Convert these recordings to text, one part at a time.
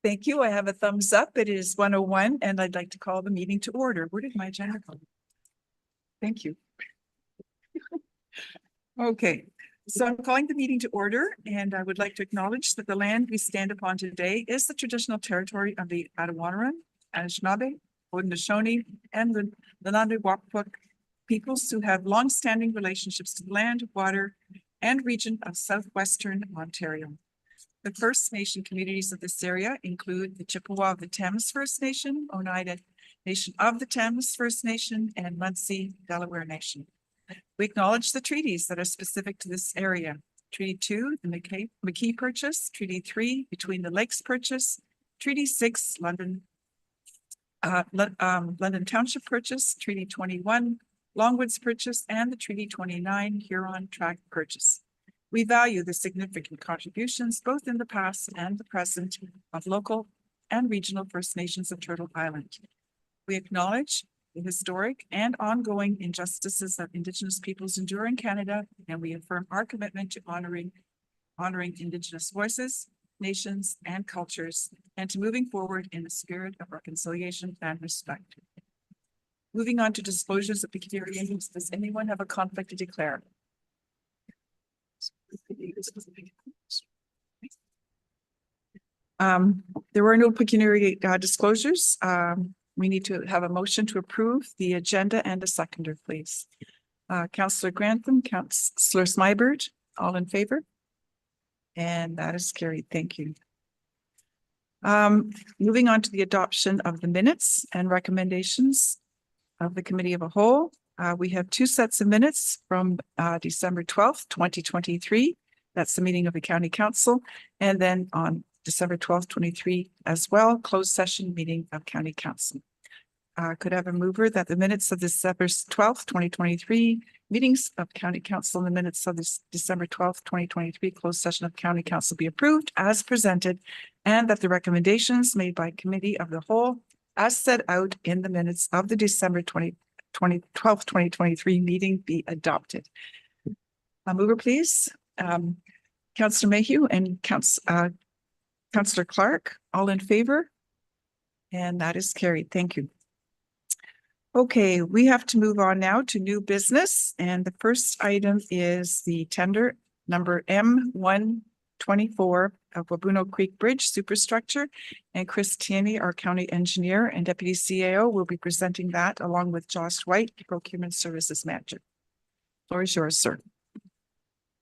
Thank you. I have a thumbs up. It is 1:01 and I'd like to call the meeting to order. Where did my agenda go? Thank you. Okay, so I'm calling the meeting to order and I would like to acknowledge that the land we stand upon today is the traditional territory of the Attawandaron, Anishinaabe, Haudenosaunee, and the Lenape peoples who have long-standing relationships to the land, water, and region of southwestern Ontario. The First Nation communities of this area include the Chippewa of the Thames First Nation, Oneida Nation of the Thames First Nation, and Munsee Delaware Nation. We acknowledge the treaties that are specific to this area. Treaty 2, the McKee Purchase, Treaty 3, Between the Lakes Purchase, Treaty 6, London Township Purchase, Treaty 21, Longwoods Purchase, and the Treaty 29, Huron Tract Purchase. We value the significant contributions, both in the past and the present, of local and regional First Nations of Turtle Island. We acknowledge the historic and ongoing injustices that Indigenous peoples endure in Canada, and we affirm our commitment to honoring Indigenous voices, nations, and cultures, and to moving forward in the spirit of reconciliation and respect. Moving on to disclosures of pecuniary items, does anyone have a conflict to declare? There were no pecuniary disclosures. We need to have a motion to approve the agenda and a seconder, please. Councillor Grantham, Councillor Smybert, all in favor? And that is carried. Thank you. Moving on to the adoption of the minutes and recommendations of the committee of a whole. We have two sets of minutes from December 12th, 2023. That's the meeting of the County Council. And then on December 12th, 23 as well, closed session meeting of County Council. Could I have a mover that the minutes of December 12th, 2023 meetings of County Council and the minutes of this December 12th, 2023 closed session of County Council be approved as presented, and that the recommendations made by committee of the whole as set out in the minutes of the December 12th, 2023 meeting be adopted. A mover, please. Councillor Mayhew and Councillor Clark, all in favor? And that is carried. Thank you. Okay, we have to move on now to new business. And the first item is the tender number M124 of Wabuno Creek Bridge Superstructure. And Chris Tierney, our county engineer and deputy CAO, will be presenting that along with Josh White, procurement services manager. Floor is yours, sir.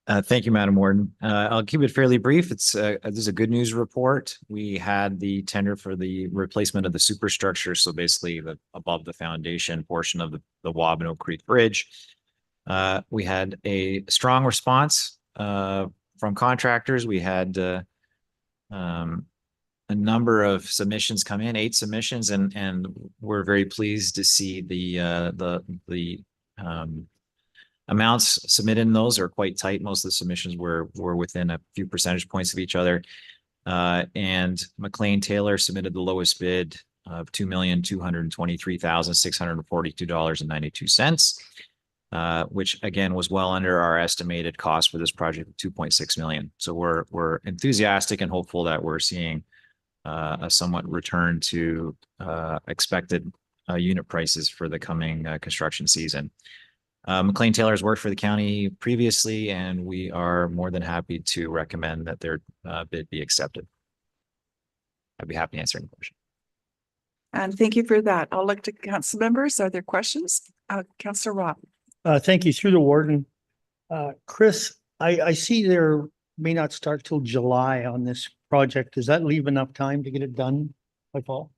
Thank you, Madam Warden. I'll keep it fairly brief. This is a good news report. We had the tender for the replacement of the superstructure, so basically the above the foundation portion of the Wabuno Creek Bridge. We had a strong response from contractors. We had a number of submissions come in, 8 submissions, and we're very pleased to see the amounts submitted in those are quite tight. Most of the submissions were within a few percentage points of each other. And McLean Taylor submitted the lowest bid of $2,223,642.92, which again was well under our estimated cost for this project of $2.6 million. So we're enthusiastic and hopeful that we're seeing a somewhat return to expected unit prices for the coming construction season. McLean Taylor has worked for the county previously, and we are more than happy to recommend that their bid be accepted. I'd be happy to answer any questions. And thank you for that. I'll look to council members. Are there questions? Councillor Robb. Thank you. Through the warden. Chris, I see there may not start till July on this project. Does that leave enough time to get it done by fall?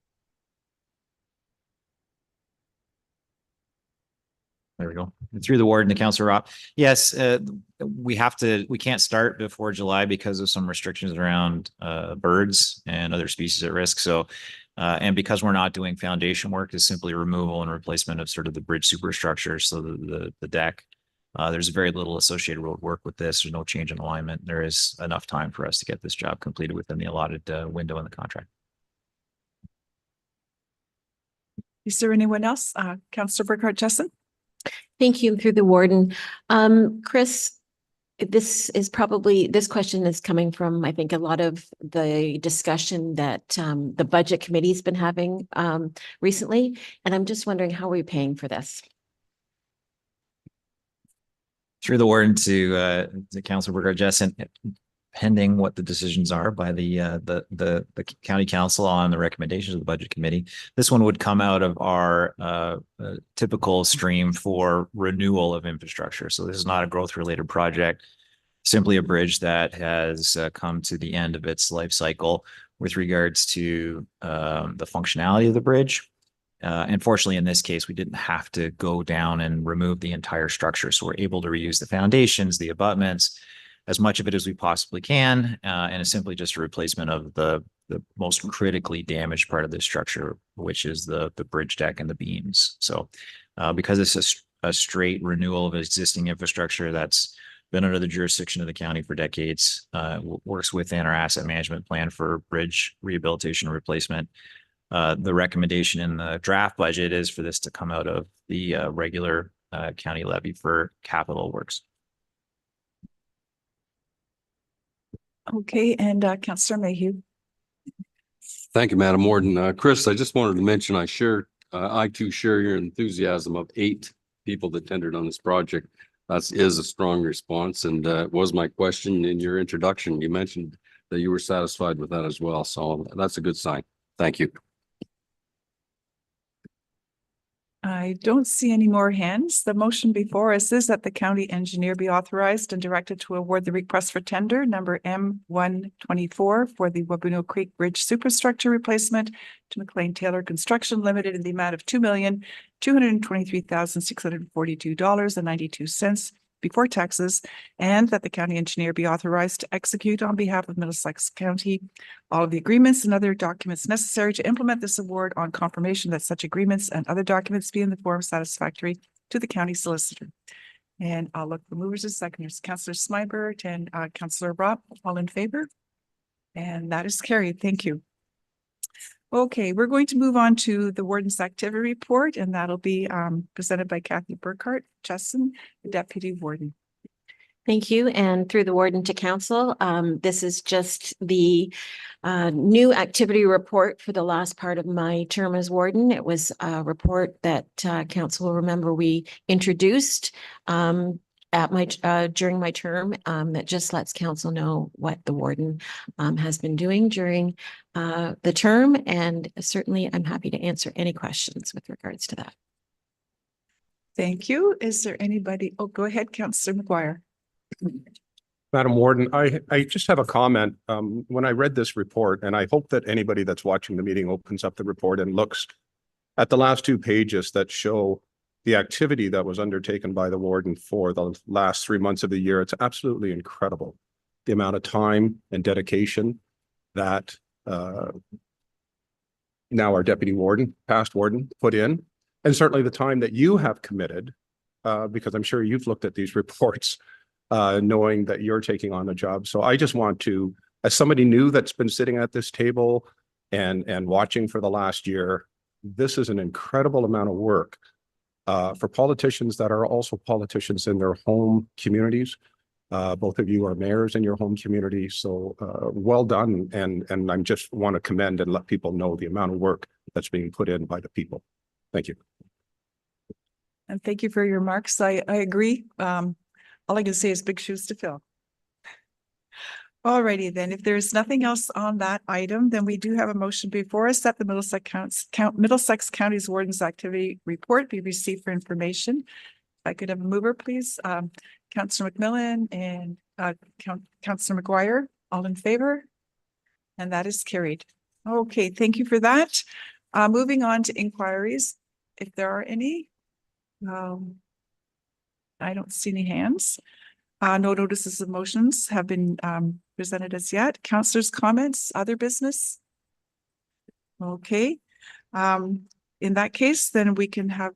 There we go. Through the warden to Councillor Robb. Yes, we can't start before July because of some restrictions around birds and other species at risk. So, and because we're not doing foundation work, is simply removal and replacement of sort of the bridge superstructure. So the deck, there's very little associated road work with this. There's no change in alignment. There is enough time for us to get this job completed within the allotted window in the contract. Is there anyone else? Councillor Burkhart-Jessen. Thank you. Through the warden. Chris, This question is coming from, I think, a lot of the discussion that the budget committee's been having recently. And I'm just wondering, how are we paying for this? Through the warden to Councilor Burgard Jessen, pending what the decisions are by the county council on the recommendations of the budget committee. This one would come out of our typical stream for renewal of infrastructure. So this is not a growth related project, simply a bridge that has come to the end of its life cycle with regards to the functionality of the bridge. Unfortunately, in this case, we didn't have to go down and remove the entire structure. So we're able to reuse the foundations, the abutments, as much of it as we possibly can. And it's simply just a replacement of the most critically damaged part of the structure, which is the bridge deck and the beams. So because it's a straight renewal of existing infrastructure that's been under the jurisdiction of the county for decades, works within our asset management plan for bridge rehabilitation and replacement. The recommendation in the draft budget is for this to come out of the regular county levy for capital works. Okay, and Councillor Mayhew. Thank you, Madam Warden. Chris, I just wanted to mention I too share your enthusiasm of 8 people that tendered on this project. That is a strong response, and it was my question in your introduction. You mentioned that you were satisfied with that as well, so that's a good sign. Thank you. I don't see any more hands. The motion before us is that the county engineer be authorized and directed to award the request for tender number M124 for the Wabuno Creek Bridge superstructure replacement to McLean Taylor Construction Limited in the amount of $2,223,642.92 before taxes, and that the county engineer be authorized to execute on behalf of Middlesex County all of the agreements and other documents necessary to implement this award on confirmation that such agreements and other documents be in the form satisfactory to the county solicitor. And I'll look for movers and seconders. Councillor Smybert and Councillor Robb, all in favor? And that is carried. Thank you. Okay, we're going to move on to the warden's activity report, and that'll be presented by Kathy Burkhart Jessen, the deputy warden. Thank you. And through the warden to council, this is just the new activity report for the last part of my term as warden. It was a report that council will remember we introduced at my during my term that just lets council know what the warden has been doing during the term. And certainly I'm happy to answer any questions with regards to that. Thank you. Is there anybody? Oh, go ahead, Councillor McGuire. Madam Warden, I just have a comment. When I read this report, and I hope that anybody that's watching the meeting opens up the report and looks at the last 2 pages that show the activity that was undertaken by the warden for the last 3 months of the year. It's absolutely incredible. The amount of time and dedication that now our deputy warden, past warden, put in, and certainly the time that you have committed, because I'm sure you've looked at these reports, knowing that you're taking on the job. So I just want to, as somebody new that's been sitting at this table and watching for the last year, this is an incredible amount of work for politicians that are also politicians in their home communities. Both of you are mayors in your home community, so well done. And I just want to commend and let people know the amount of work that's being put in by the people. Thank you. And thank you for your remarks. I agree. All I can say is big shoes to fill. Alrighty then, if there's nothing else on that item, then we do have a motion before us that the Middlesex County's Warden's Activity Report be received for information. If I could have a mover, please. Councillor McMillan and Councillor McGuire, all in favor? And that is carried. Okay, thank you for that. Moving on to inquiries, if there are any. I don't see any hands. No notices of motions have been presented as yet. Councillors' comments, other business? Okay. In that case, then we can have,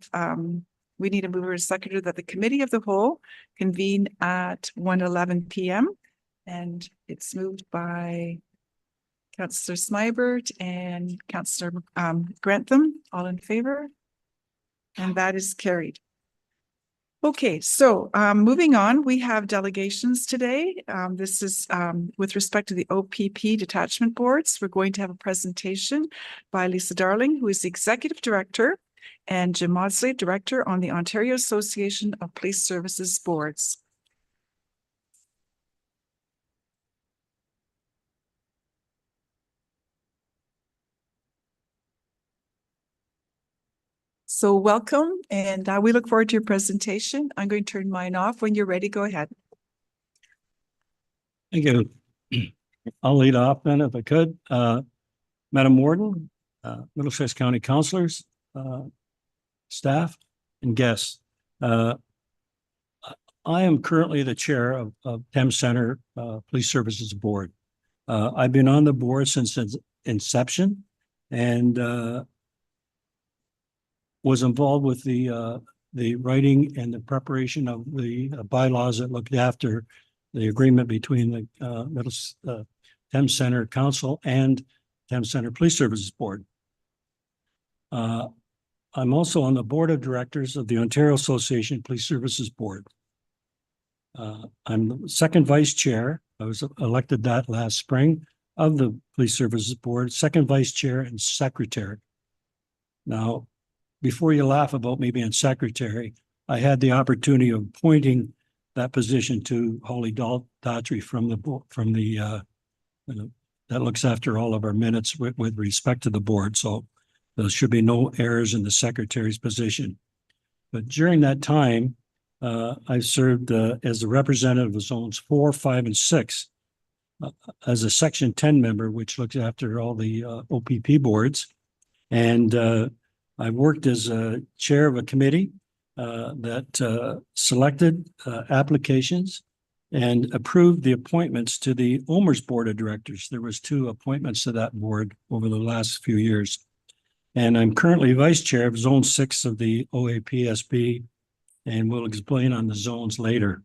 we need a mover and seconder that the committee of the whole convene at 1:11 p.m. And it's moved by Councillor Smybert and Councillor Grantham, all in favor. And that is carried. Okay, so moving on, we have delegations today. This is with respect to the OPP detachment boards. We're going to have a presentation by Lisa Darling, who is the Executive Director, and Jim Maudsley, Director on the Ontario Association of Police Services Boards. So welcome, and we look forward to your presentation. I'm going to turn mine off. When you're ready, go ahead. Thank you. I'll lead off then if I could. Madam Warden, Middlesex County Councilors, staff and guests. I am currently the chair of Thames Center Police Services Board. I've been on the board since its inception and was involved with the writing and the preparation of the bylaws that looked after the agreement between the Thames Center Council and Thames Center Police Services Board. I'm also on the board of directors of the Ontario Association Police Services Board. I'm the second vice chair. I was elected that last spring of the Police Services Board, second vice chair and secretary. Now, before you laugh about me being secretary, I had the opportunity of appointing that position to Holly Daughtry from the that looks after all of our minutes with respect to the board. So there should be no errors in the secretary's position. But during that time, I served as the representative of zones 4, 5, and 6 as a section 10 member, which looks after all the OPP boards. And I worked as a chair of a committee that selected applications and approved the appointments to the OMERS Board of Directors. There was 2 appointments to that board over the last few years. And I'm currently vice chair of Zone 6 of the OAPSB, and we'll explain on the zones later.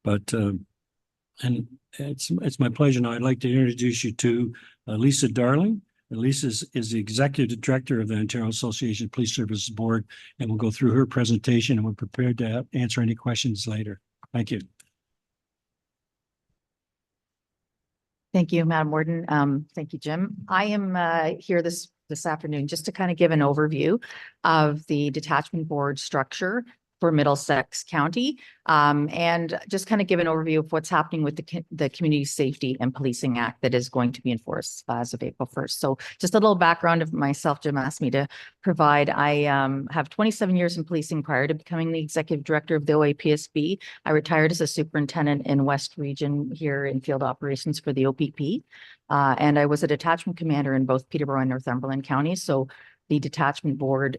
But and it's my pleasure now. I'd like to introduce you to Lisa Darling. Lisa is the Executive Director of the Ontario Association Police Services Board, and we'll go through her presentation, and we're prepared to answer any questions later. Thank you. Thank you, Madam Warden. Thank you, Jim. I am here this afternoon just to kind of give an overview of the detachment board structure for Middlesex County, and just kind of give an overview of what's happening with the Community Safety and Policing Act that is going to be enforced as of April 1st. So just a little background of myself, Jim asked me to provide. I have 27 years in policing prior to becoming the executive director of the OAPSB. I retired as a superintendent in West Region here in field operations for the OPP. And I was a detachment commander in both Peterborough and Northumberland counties. So the detachment board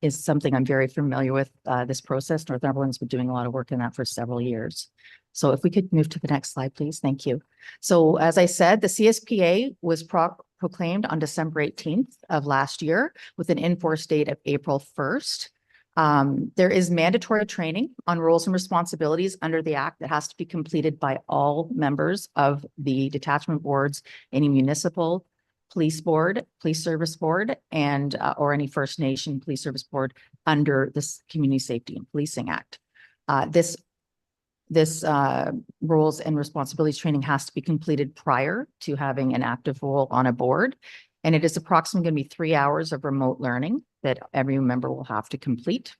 is something I'm very familiar with, this process. Northumberland's been doing a lot of work in that for several years. So if we could move to the next slide, please. Thank you. So as I said, the CSPA was proclaimed on December 18th of last year with an in-force date of April 1st. There is mandatory training on roles and responsibilities under the Act that has to be completed by all members of the detachment boards, any municipal police board, police service board, and or any First Nation police service board under this Community Safety and Policing Act. This roles and responsibilities training has to be completed prior to having an active role on a board. And it is approximately going to be 3 hours of remote learning that every member will have to complete.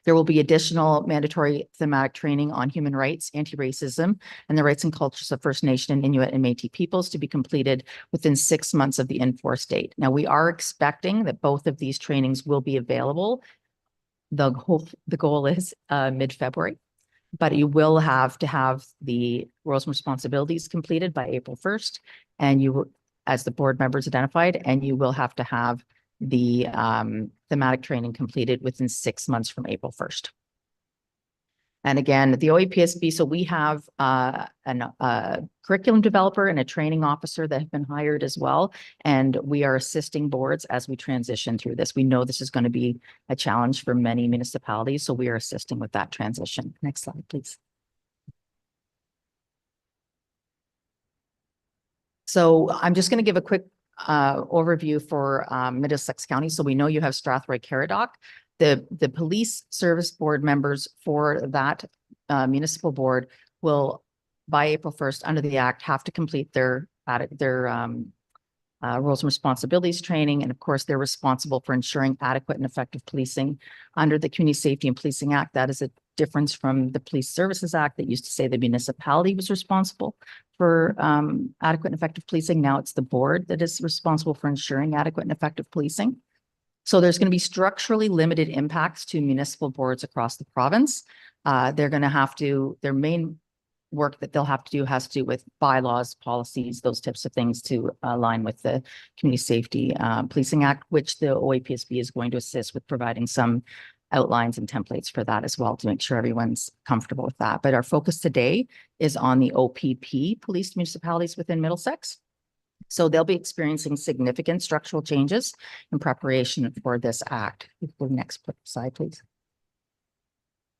There will be additional mandatory thematic training on human rights, anti-racism, and the rights and cultures of First Nation and Inuit and Métis peoples to be completed within 6 months of the in-force date. Now, we are expecting that both of these trainings will be available. The goal is mid-February, but you will have to have the roles and responsibilities completed by April 1st, and you, as the board members identified, and you will have to have the thematic training completed within 6 months from April 1st. And again, the OAPSB, so we have a curriculum developer and a training officer that have been hired as well. And we are assisting boards as we transition through this. We know this is going to be a challenge for many municipalities, so we are assisting with that transition. Next slide, please. So I'm just going to give a quick overview for Middlesex County. So we know you have Strathroy-Caradoc. The police service board members for that municipal board will, by April 1st, under the act, have to complete their roles and responsibilities training. And of course, they're responsible for ensuring adequate and effective policing under the Community Safety and Policing Act. That is a difference from the Police Services Act that used to say the municipality was responsible for adequate and effective policing. Now it's the board that is responsible for ensuring adequate and effective policing. So there's going to be structurally limited impacts to municipal boards across the province. They're going to have to, their main work that they'll have to do has to do with bylaws, policies, those types of things to align with the Community Safety Policing Act, which the OAPSB is going to assist with providing some outlines and templates for that as well to make sure everyone's comfortable with that. But our focus today is on the OPP policed municipalities within Middlesex. So they'll be experiencing significant structural changes in preparation for this act. Go to the next slide, please.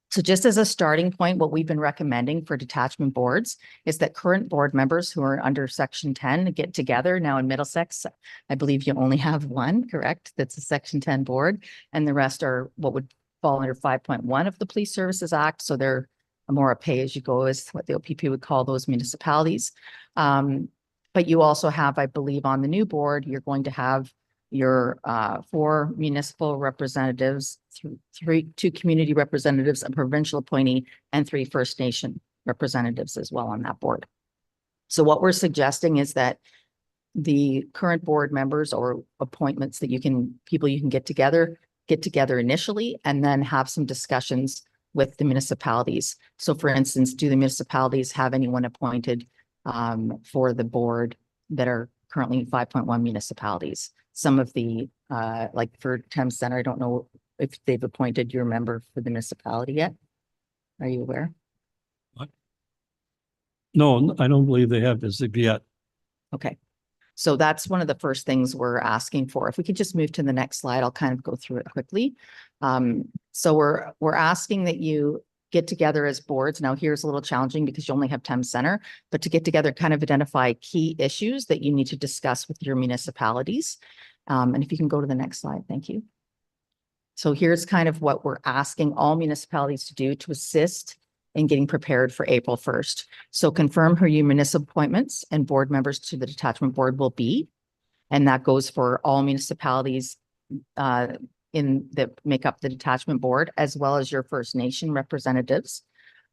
So just as a starting point, what we've been recommending for detachment boards is that current board members who are under Section 10 get together. Now in Middlesex, I believe you only have one, correct? That's a Section 10 board, and the rest are what would fall under 5.1 of the Police Services Act. So they're more a pay-as-you-go is what the OPP would call those municipalities. But you also have, I believe, on the new board, you're going to have your 4 municipal representatives, 2 community representatives, a provincial appointee, and 3 First Nation representatives as well on that board. So what we're suggesting is that the current board members or appointments that people you can get together initially, and then have some discussions with the municipalities. So for instance, do the municipalities have anyone appointed for the board that are currently 5.1 municipalities? Some of the, like for Thames Center, I don't know if they've appointed your member for the municipality yet. Are you aware? No, I don't believe they have this yet. Okay. So that's one of the first things we're asking for. If we could just move to the next slide, I'll kind of go through it quickly. So we're asking that you get together as boards. Now here's a little challenging because you only have Thames Center, but to get together, kind of identify key issues that you need to discuss with your municipalities. And if you can go to the next slide, thank you. So here's kind of what we're asking all municipalities to do to assist in getting prepared for April 1st. So confirm who your municipal appointments and board members to the detachment board will be. And that goes for all municipalities that make up the detachment board, as well as your First Nation representatives.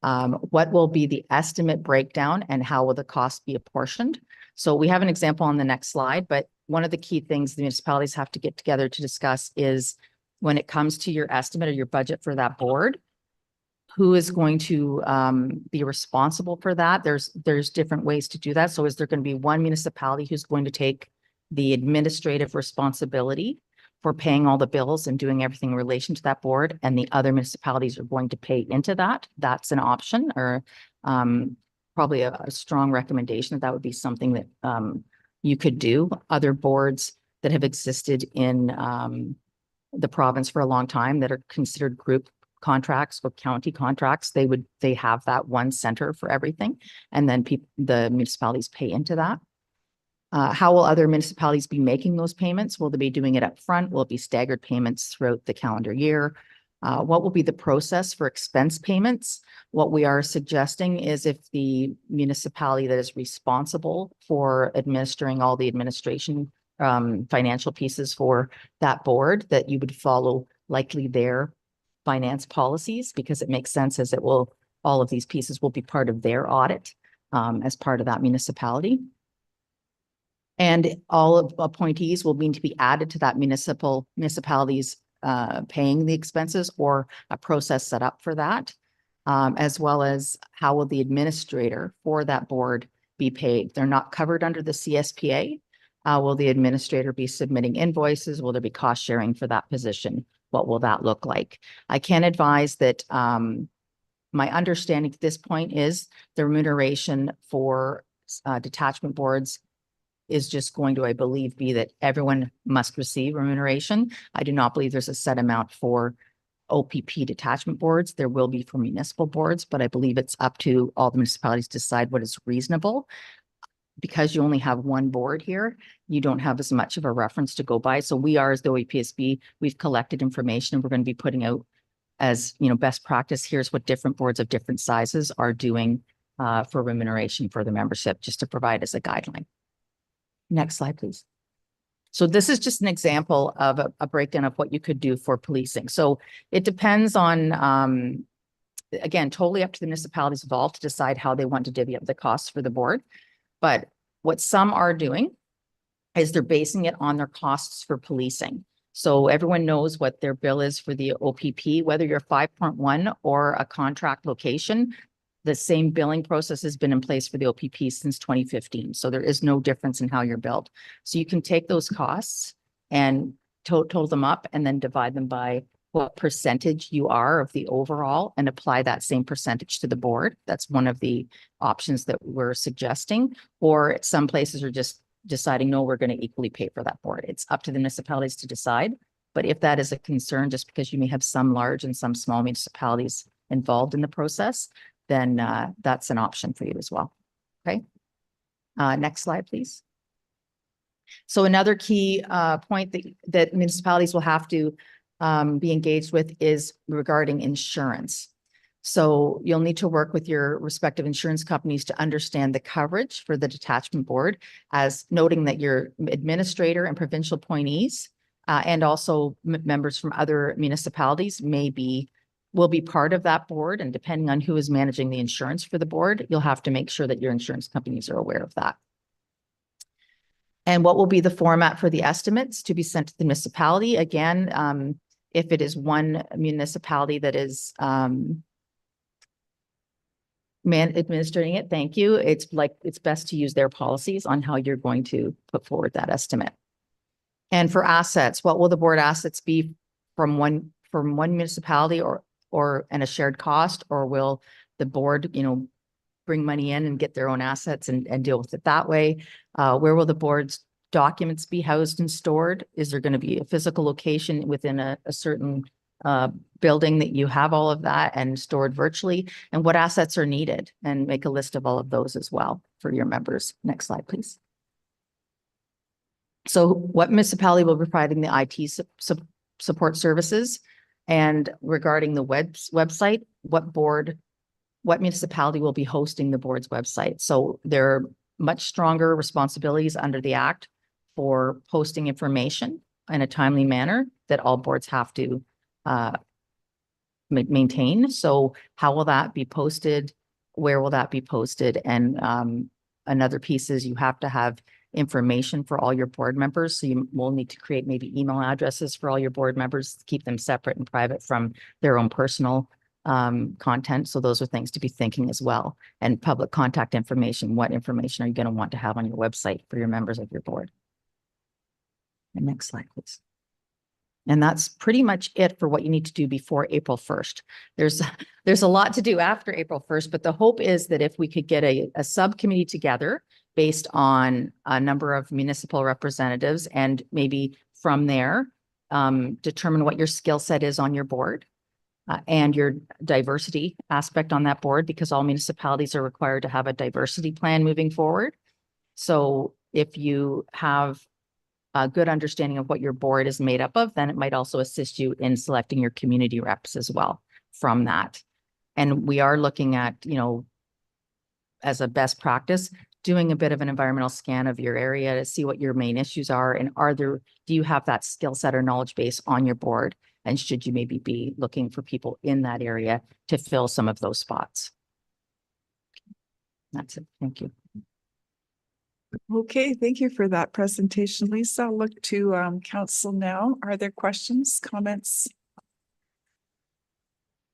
What will be the estimate breakdown and how will the cost be apportioned? So we have an example on the next slide, but one of the key things the municipalities have to get together to discuss is when it comes to your estimate or your budget for that board, who is going to be responsible for that? There's different ways to do that. So is there going to be one municipality who's going to take the administrative responsibility for paying all the bills and doing everything in relation to that board, and the other municipalities are going to pay into that? That's an option, or probably a strong recommendation that would be something that you could do. Other boards that have existed in the province for a long time that are considered group contracts or county contracts, they have that one center for everything, and then the municipalities pay into that. How will other municipalities be making those payments? Will they be doing it up front? Will it be staggered payments throughout the calendar year? What will be the process for expense payments? What we are suggesting is if the municipality that is responsible for administering all the administration financial pieces for that board, that you would follow likely their finance policies, because it makes sense, as all of these pieces will be part of their audit as part of that municipality. And all of appointees will need to be added to that municipalities paying the expenses, or a process set up for that, as well as how will the administrator for that board be paid? They're not covered under the CSPA. Will the administrator be submitting invoices? Will there be cost sharing for that position? What will that look like? I can advise that my understanding at this point is the remuneration for detachment boards is just going to, I believe, be that everyone must receive remuneration. I do not believe there's a set amount for OPP detachment boards. There will be for municipal boards, but I believe it's up to all the municipalities to decide what is reasonable. because you only have one board here, you don't have as much of a reference to go by. So we are, as the OEPSB, we've collected information and we're going to be putting out as, best practice. Here's what different boards of different sizes are doing for remuneration for the membership, just to provide as a guideline. Next slide, please. So this is just an example of a breakdown of what you could do for policing. So it depends on, again, totally up to the municipalities involved to decide how they want to divvy up the costs for the board. But what some are doing is they're basing it on their costs for policing. So everyone knows what their bill is for the OPP, whether you're 5.1 or a contract location. The same billing process has been in place for the OPP since 2015. So there is no difference in how you're billed. So you can take those costs and total them up and then divide them by what percentage you are of the overall and apply that same percentage to the board. That's one of the options that we're suggesting. Or some places are just deciding, no, we're going to equally pay for that board. It's up to the municipalities to decide. But if that is a concern, just because you may have some large and some small municipalities involved in the process, then that's an option for you as well. Okay. Next slide, please. So another key point that municipalities will have to be engaged with is regarding insurance. So you'll need to work with your respective insurance companies to understand the coverage for the detachment board, as noting that your administrator and provincial appointees and also members from other municipalities will be part of that board. And depending on who is managing the insurance for the board, you'll have to make sure that your insurance companies are aware of that. And what will be the format for the estimates to be sent to the municipality? Again, if it is one municipality that is administering it, thank you. It's best to use their policies on how you're going to put forward that estimate. And for assets, what will the board assets be from one municipality and a shared cost, or will the board, bring money in and get their own assets and deal with it that way? Where will the board's documents be housed and stored? Is there going to be a physical location within a certain building that you have all of that and stored virtually? And what assets are needed? And make a list of all of those as well for your members. Next slide, please. So what municipality will be providing the IT support services? And regarding the website, what municipality will be hosting the board's website? So there are much stronger responsibilities under the Act for posting information in a timely manner that all boards have to maintain. So how will that be posted? Where will that be posted? And another piece is you have to have information for all your board members. So you will need to create maybe email addresses for all your board members, keep them separate and private from their own personal content. So those are things to be thinking as well. And public contact information. What information are you going to want to have on your website for your members of your board? And next slide, please. And that's pretty much it for what you need to do before April 1st. There's a lot to do after April 1st, but the hope is that if we could get a subcommittee together based on a number of municipal representatives, and maybe from there, determine what your skill set is on your board and your diversity aspect on that board, because all municipalities are required to have a diversity plan moving forward. So if you have a good understanding of what your board is made up of, then it might also assist you in selecting your community reps as well from that. And we are looking at, as a best practice, doing a bit of an environmental scan of your area to see what your main issues are, and do you have that skill set or knowledge base on your board? And should you maybe be looking for people in that area to fill some of those spots? That's it. Thank you. Okay, thank you for that presentation, Lisa. I'll look to council now. Are there questions, comments?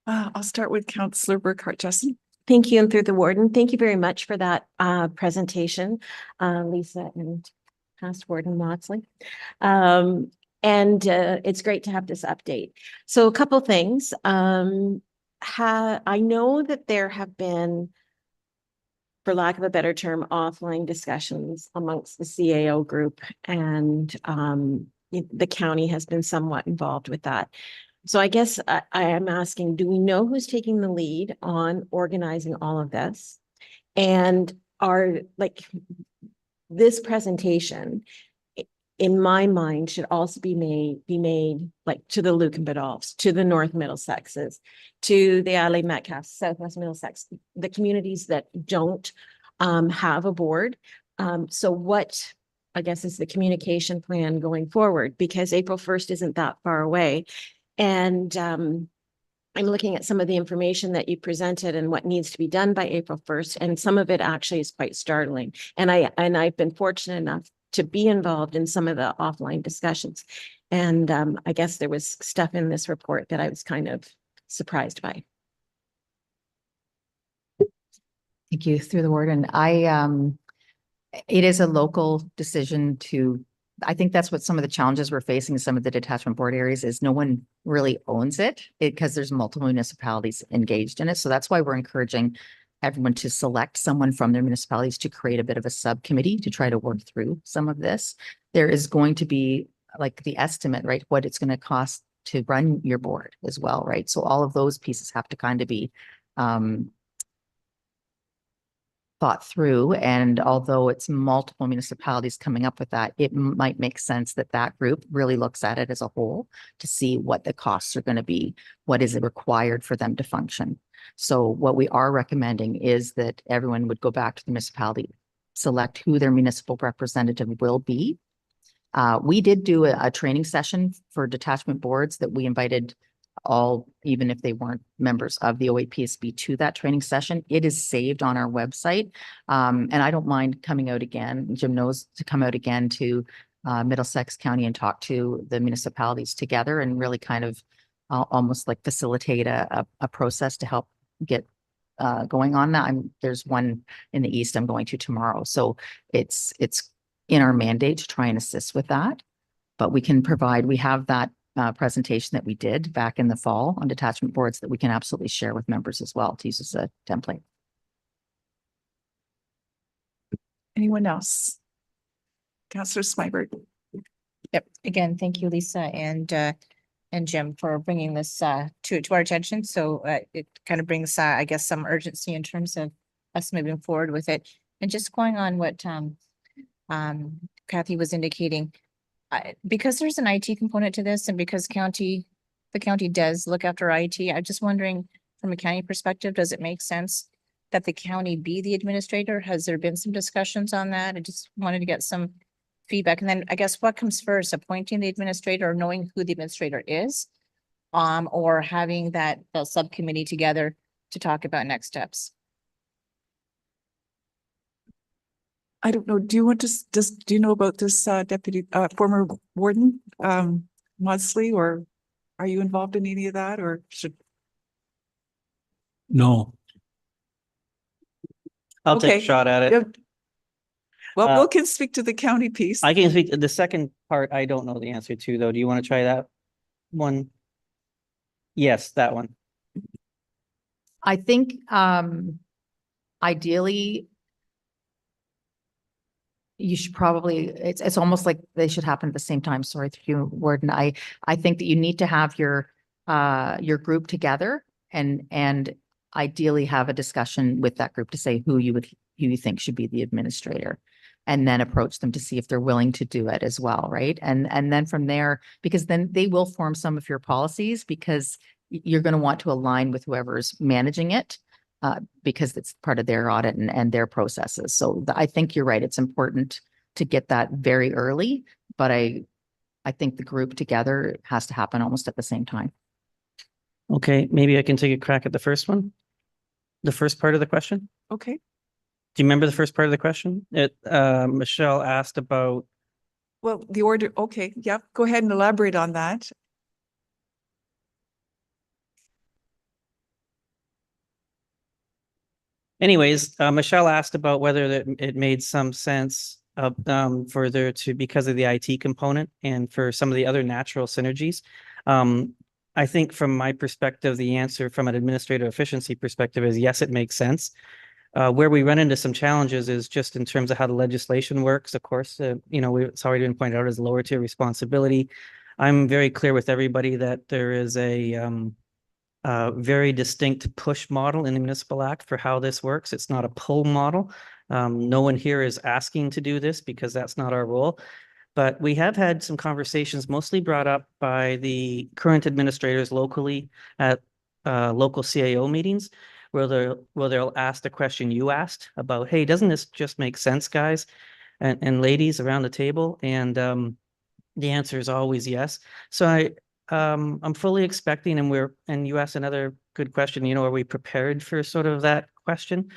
I'll start with Councillor Burkhart-Jessen. Thank you, and through the warden, thank you very much for that presentation, Lisa and past Warden Watsley. It's great to have this update. So a couple things. I know that there have been, for lack of a better term, offline discussions amongst the CAO group, and the county has been somewhat involved with that. So I guess I am asking, do we know who's taking the lead on organizing all of this? And this presentation, in my mind, should also be made like to the Lucan Biddulphs, to the North Middlesexes, to the Adelaide Metcalfs, Southwest Middlesex, the communities that don't have a board. So what, I guess, is the communication plan going forward? Because April 1st isn't that far away. And I'm looking at some of the information that you presented and what needs to be done by April 1st. And some of it actually is quite startling. And I've been fortunate enough to be involved in some of the offline discussions. And I guess there was stuff in this report that I was kind of surprised by. Thank you. Through the warden. It is a local decision to, I think that's what some of the challenges we're facing in some of the detachment board areas is no one really owns it because there's multiple municipalities engaged in it. So that's why we're encouraging everyone to select someone from their municipalities to create a bit of a subcommittee to try to work through some of this. There is going to be like the estimate, right? What it's going to cost to run your board as well, right? So all of those pieces have to kind of be thought through. And although it's multiple municipalities coming up with that, it might make sense that that group really looks at it as a whole to see what the costs are going to be, what is required for them to function. So what we are recommending is that everyone would go back to the municipality, select who their municipal representative will be. We did do a training session for detachment boards that we invited all, even if they weren't members of the OAPSB, to that training session. It is saved on our website. And I don't mind coming out again. Jim knows to come out again to Middlesex County and talk to the municipalities together and really kind of almost like facilitate a process to help get going on that. There's one in the East I'm going to tomorrow. So it's in our mandate to try and assist with that. But we can provide, we have that presentation that we did back in the fall on detachment boards that we can absolutely share with members as well to use as a template. Anyone else? Councillor Smyberg. Yep. Again, thank you, Lisa and Jim for bringing this to our attention. So it kind of brings I guess some urgency in terms of us moving forward with it. And just going on what Kathy was indicating, because there's an IT component to this and because the county does look after IT, I'm just wondering from a county perspective, does it make sense that the county be the administrator? Has there been some discussions on that? I just wanted to get some feedback. And then I guess what comes first, appointing the administrator or knowing who the administrator is, or having the subcommittee together to talk about next steps? I don't know. Do you want to do you know about this deputy former warden Maudsley, or are you involved in any of that, or should? No. I'll take Okay. a shot at it. Yeah. Well, Uh, Bill can speak to the county piece. I can speak, the second part, I don't know the answer to though. Do you want to try that one? Yes, that one. I think ideally you should probably, it's almost like they should happen at the same time. Sorry, through you, Warden. I think that you need to have your group together and ideally have a discussion with that group to say who you think should be the administrator, and then approach them to see if they're willing to do it as well, right? And then from there, because then they will form some of your policies because you're going to want to align with whoever's managing it. Because it's part of their audit and their processes. So I think you're right. It's important to get that very early, but I think the group together has to happen almost at the same time. Okay, maybe I can take a crack at the first one. The first part of the question. Okay. Do you remember the first part of the question? Michelle asked about, Well, the order. Okay. Yep. Go ahead and elaborate on that. anyways, Michelle asked about whether it made some sense for there to, because of the IT component and for some of the other natural synergies. I think from my perspective, the answer from an administrative efficiency perspective is yes, it makes sense. Where we run into some challenges is just in terms of how the legislation works. Of course, it's already been pointed out as lower tier responsibility. I'm very clear with everybody that there is a very distinct push model in the Municipal Act for how this works. It's not a pull model. No one here is asking to do this because that's not our role. But we have had some conversations mostly brought up by the current administrators locally at local CAO meetings where they'll ask the question you asked about, hey, doesn't this just make sense, guys and ladies around the table? And the answer is always yes. So I'm fully expecting, and you asked another good question, are we prepared for sort of that question?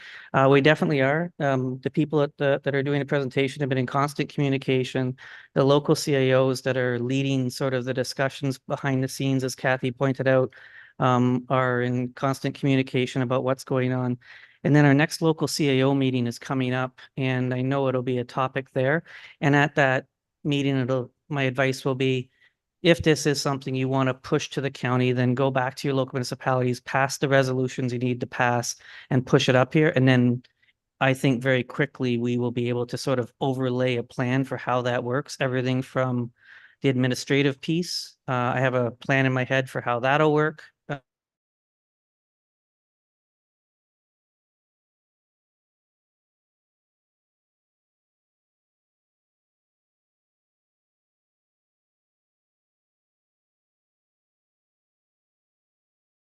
We definitely are. The people that are doing the presentation have been in constant communication. The local CAOs that are leading sort of the discussions behind the scenes, as Kathy pointed out, are in constant communication about what's going on. And then our next local CAO meeting is coming up, and I know it'll be a topic there. And at that meeting, my advice will be, if this is something you want to push to the county, then go back to your local municipalities, pass the resolutions you need to pass and push it up here. And then I think very quickly we will be able to sort of overlay a plan for how that works, everything from the administrative piece. I have a plan in my head for how that'll work.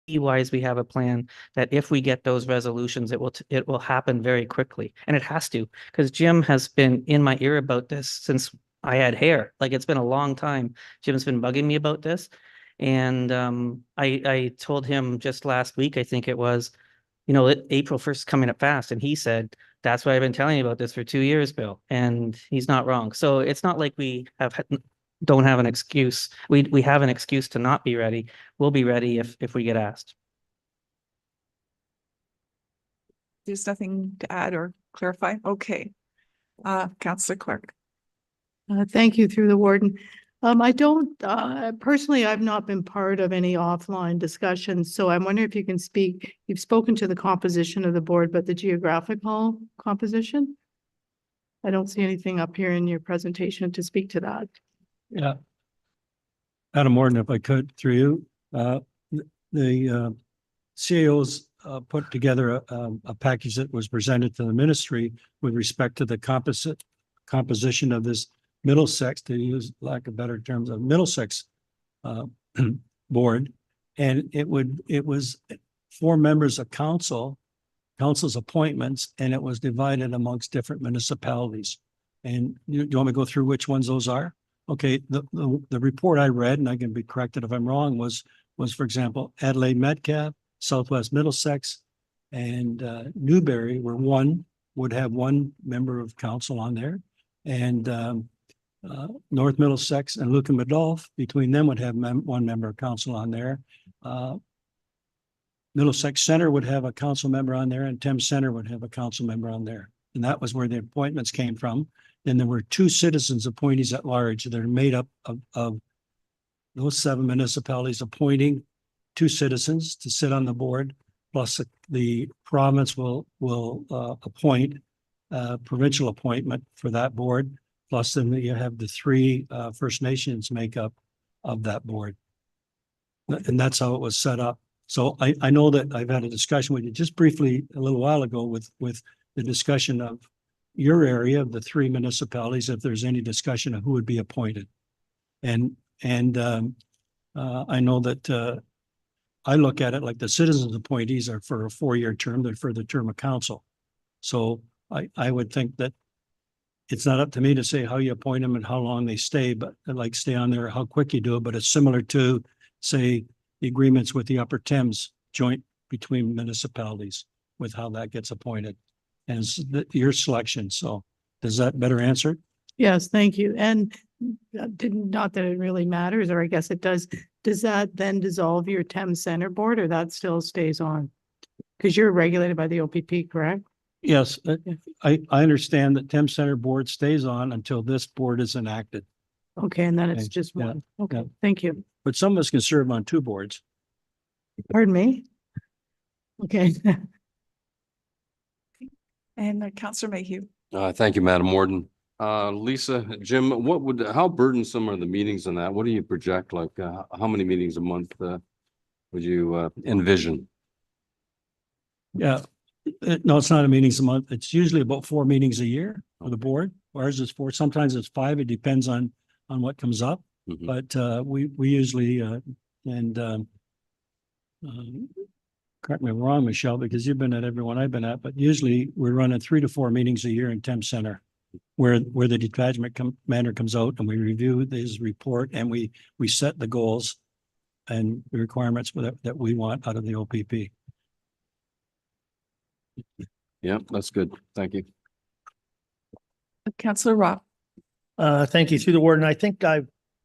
Wise, we have a plan that if we get those resolutions, it will happen very quickly, and it has to, because Jim has been in my ear about this since I had hair. Like, it's been a long time. Jim's been bugging me about this, and I told him just last week, I think it was, April 1st coming up fast, and he said, "That's why I've been telling you about this for 2 years, Bill," and he's not wrong. So it's not like we don't have an excuse. We have an excuse to not be ready. We'll be ready if we get asked. There's nothing to add or clarify? Okay. Councillor Clark. Thank you, through the warden. I don't, personally, I've not been part of any offline discussions, so I'm wondering if you can speak, you've spoken to the composition of the board, but the geographical composition? I don't see anything up here in your presentation to speak to that. Yeah. Adam Morton, if I could, through you, the CAOs put together a package that was presented to the ministry with respect to the composition of this Middlesex, to use lack of better terms, of Middlesex board. And it was 4 members of council's appointments, and it was divided amongst different municipalities. And do you want me to go through which ones those are? Okay, the report I read, and I can be corrected if I'm wrong, was for example, Adelaide Metcalfe, Southwest Middlesex, and Newberry would have 1 member of council on there, and North Middlesex and Lucan Medolph, between them would have 1 member of council on there. Middlesex Center would have a council member on there, and Thames Center would have a council member on there. And that was where the appointments came from. Then there were 2 citizens appointees at large that are made up of those 7 municipalities appointing 2 citizens to sit on the board, plus the province will appoint provincial appointment for that board. Plus then you have the 3 First Nations make up of that board. And that's how it was set up. So I know that I've had a discussion with you just briefly a little while ago with the discussion of your area of the 3 municipalities, if there's any discussion of who would be appointed. And I know that I look at it like the citizens appointees are for a 4-year term, they're for the term of council. So I would think that it's not up to me to say how you appoint them and how long they stay, but like stay on there, how quick you do it. But it's similar to, say, the agreements with the Upper Thames joint between municipalities with how that gets appointed. And it's your selection. So does that better answer? Yes, thank you. And not that it really matters, or I guess it does. Does that then dissolve your Thames Center board, or that still stays on? Because you're regulated by the OPP, correct? Yes, I understand that Thames Center board stays on until this board is enacted. Okay, and then it's Okay, just yeah, one. Okay, yeah. thank you. But some of us can serve on 2 boards. Pardon me? Okay. And Councillor Mayhew. Thank you, Madam Warden. Lisa, Jim, how burdensome are the meetings on that? What do you project? Like, how many meetings a month would you envision? Yeah, No, it's not a meetings a month. It's usually about 4 meetings a year for the board. Ours is 4, sometimes it's 5. It depends on what comes up. Mhm. But we usually and correct me if I'm wrong, Michelle, because you've been at every one I've been at, but usually we're running 3 to 4 meetings a year in Thames Center, where the detachment commander comes out and we review his report and we set the goals and the requirements that we want out of the OPP. Yeah, that's good. Thank you. Councillor Rob. Thank you, through the warden. I think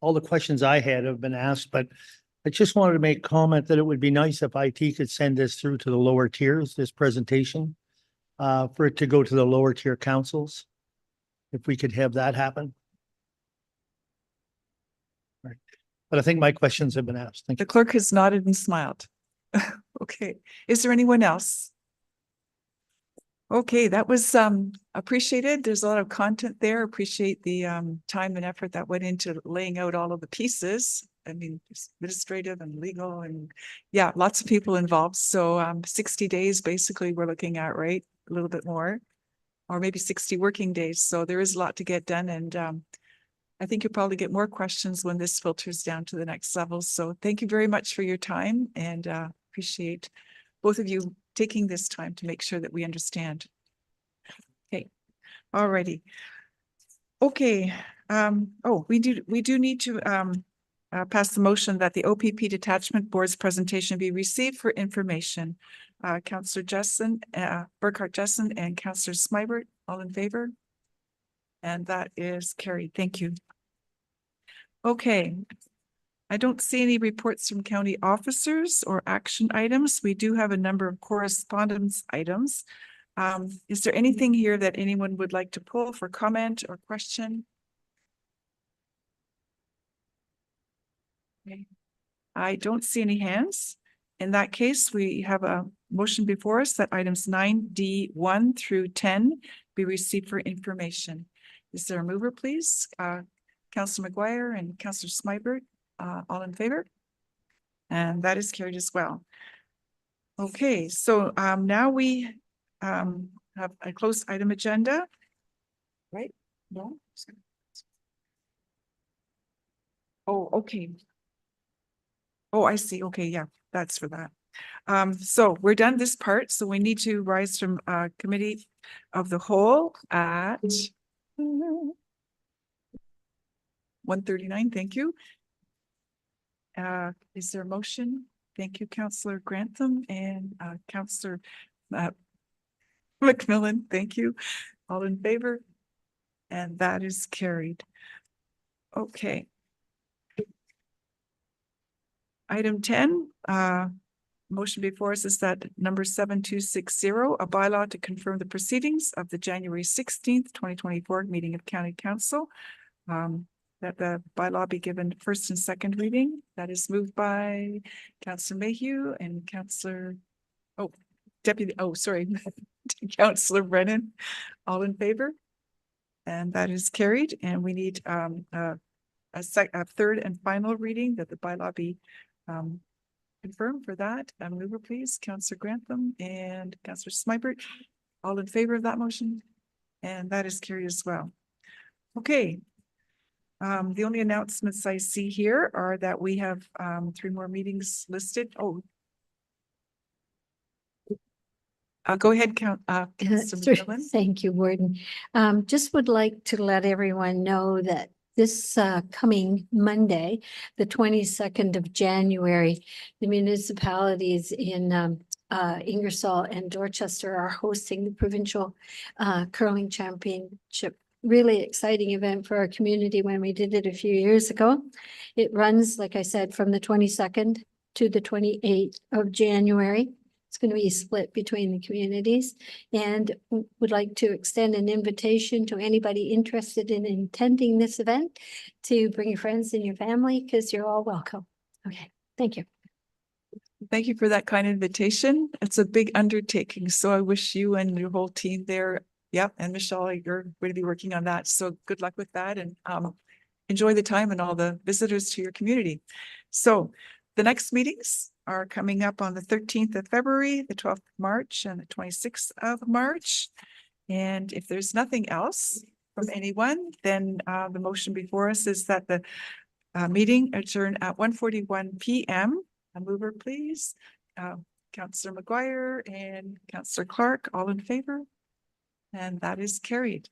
all the questions I had have been asked, but I just wanted to make comment that it would be nice if IT could send this through to the lower tiers, this presentation, for it to go to the lower tier councils. If we could have that happen. Right. But I think my questions have been asked. Thank The you. clerk has nodded and smiled. Okay, is there anyone else? Okay, that was appreciated. There's a lot of content there. Appreciate the time and effort that went into laying out all of the pieces. I mean, administrative and legal and yeah, lots of people involved. So 60 days basically we're looking at, right? A little bit more, or maybe 60 working days. So there is a lot to get done. And I think you'll probably get more questions when this filters down to the next level. So thank you very much for your time and appreciate both of you taking this time to make sure that we understand. Okay, alrighty. Okay, we do need to pass the motion that the OPP Detachment Board's presentation be received for information. Councillor Jessen, Burkhart Jessen and Councillor Smybert, all in favor? And that is carried. Thank you. Okay. I don't see any reports from county officers or action items. We do have a number of correspondence items. Is there anything here that anyone would like to pull for comment or question? Okay. I don't see any hands. In that case, we have a motion before us that items 9D1 through 10 be received for information. Is there a mover, please? Councillor McGuire and Councillor Smybert. All in favor? And that is carried as well. Okay, so now we have a closed item agenda. Right? No? Oh, okay. Oh, I see. Okay, yeah, that's for that. So we're done this part. So we need to rise from committee of the whole at 1:39. Thank you. Is there a motion? Thank you, Councillor Grantham and Councillor McMillan. Thank you. All in favor? And that is carried. Okay. Item 10, motion before us is that number 7260, a bylaw to confirm the proceedings of the January 16th, 2024 meeting of County Council. That the bylaw be given first and second reading. That is moved by Councillor Mayhew and Councillor, Councillor Brennan. All in favor? And that is carried. And we need a third and final reading that the bylaw be confirmed for that. Mover, please, Councillor Grantham and Councillor Smybert. All in favor of that motion? And that is carried as well. Okay. The only announcements I see here are that we have 3 more meetings listed. Oh. Go ahead, Councillor McMillan. Thank you, Warden. Just would like to let everyone know that this coming Monday, the 22nd of January, the municipalities in Ingersoll and Dorchester are hosting the provincial curling championship. Really exciting event for our community when we did it a few years ago. It runs, like I said, from the 22nd to the 28th of January. It's going to be split between the communities, and would like to extend an invitation to anybody interested in attending this event to bring your friends and your family, because you're all welcome. Okay, thank you. Thank you for that kind invitation. It's a big undertaking, so I wish you and your whole team there. Yep, and Michelle, you're going to be working on that. So good luck with that, and enjoy the time and all the visitors to your community. So The next meetings are coming up on the 13th of February, the 12th of March, and the 26th of March. And if there's nothing else from anyone, then the motion before us is that the meeting adjourn at 1:41 PM. A mover, please. Councillor McGuire and Councillor Clark, all in favor? And that is carried.